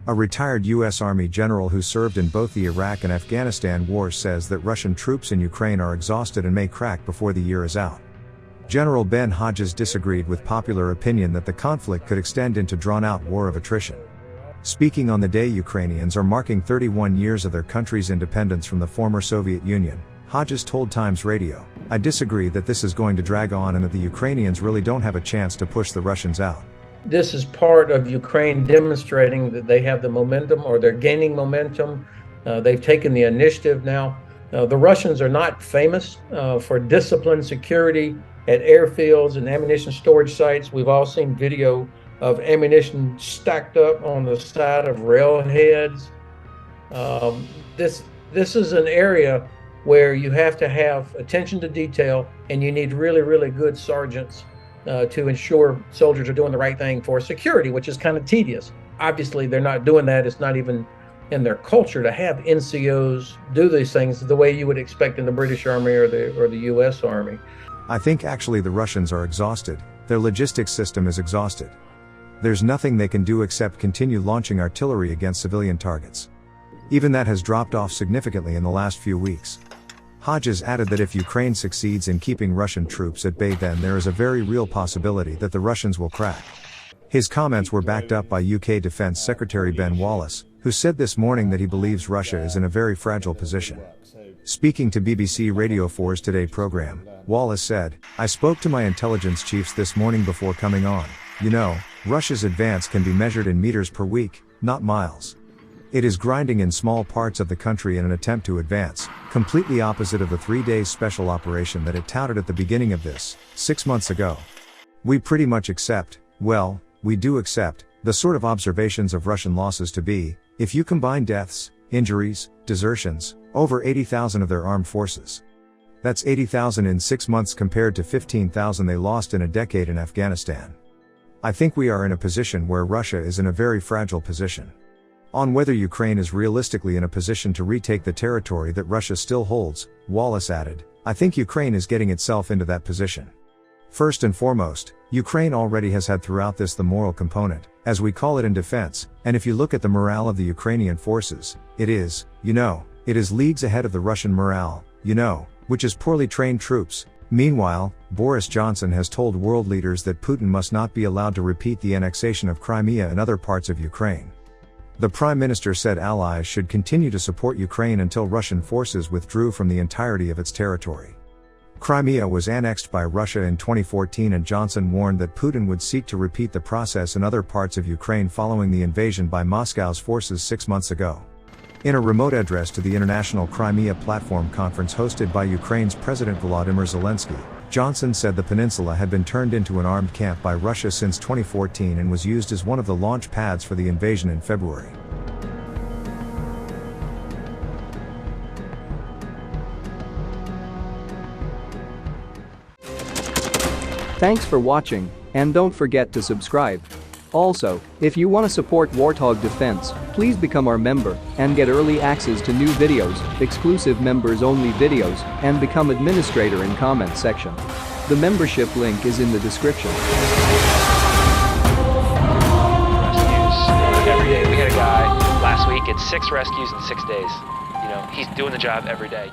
A retired U.S. Army general who served in both the Iraq and Afghanistan wars says that Russian troops in Ukraine are exhausted and may crack before the year is out. General Ben Hodges disagreed with popular opinion that the conflict could extend into drawn-out war of attrition. Speaking on the day Ukrainians are marking 31 years of their country's independence from the former Soviet Union, Hodges told Times Radio, "I disagree that this is going to drag on and that the Ukrainians really don't have a chance to push the Russians out." This is part of Ukraine demonstrating that they have the momentum, or they're gaining momentum. They've taken the initiative now. The Russians are not famous for disciplined security at airfields and ammunition storage sites. We've all seen video of ammunition stacked up on the side of railheads. This is an area where you have to have attention to detail, and you need really, really good sergeants to ensure soldiers are doing the right thing for security, which is kind of tedious. Obviously, they're not doing that. It's not even in their culture to have NCOs do these things the way you would expect in the British Army or the U.S. Army. I think actually the Russians are exhausted. Their logistics system is exhausted. There's nothing they can do except continue launching artillery against civilian targets. Even that has dropped off significantly in the last few weeks. Hodges added that if Ukraine succeeds in keeping Russian troops at bay, then there is a very real possibility that the Russians will crack. His comments were backed up by UK Defense Secretary Ben Wallace, who said this morning that he believes Russia is in a very fragile position. Speaking to BBC Radio 4's Today program, Wallace said, "I spoke to my intelligence chiefs this morning before coming on. You know, Russia's advance can be measured in meters per week, not miles. It is grinding in small parts of the country in an attempt to advance, completely opposite of the 3-day special operation that it touted at the beginning of this, 6 months ago. We pretty much accept, well, we do accept, the sort of observations of Russian losses to be, if you combine deaths, injuries, desertions, over 80,000 of their armed forces. That's 80,000 in 6 months compared to 15,000 they lost in a decade in Afghanistan. I think we are in a position where Russia is in a very fragile position. On whether Ukraine is realistically in a position to retake the territory that Russia still holds," Wallace added, "I think Ukraine is getting itself into that position. First and foremost, Ukraine already has had throughout this the moral component, as we call it in defense, and if you look at the morale of the Ukrainian forces, it is leagues ahead of the Russian morale, which is poorly trained troops." Meanwhile, Boris Johnson has told world leaders that Putin must not be allowed to repeat the annexation of Crimea and other parts of Ukraine. The Prime Minister said allies should continue to support Ukraine until Russian forces withdrew from the entirety of its territory. Crimea was annexed by Russia in 2014, and Johnson warned that Putin would seek to repeat the process in other parts of Ukraine following the invasion by Moscow's forces 6 months ago. In a remote address to the International Crimea Platform Conference hosted by Ukraine's President Volodymyr Zelensky, Johnson said the peninsula had been turned into an armed camp by Russia since 2014 and was used as one of the launch pads for the invasion in February. Thanks for watching, and don't forget to subscribe. Also, if you want to support Warthog Defense, please become our member and get early access to new videos, exclusive members-only videos, and become administrator in comment section. The membership link is in the description. Rescues every day. We had a guy last week at 6 rescues in 6 days. He's doing the job every day.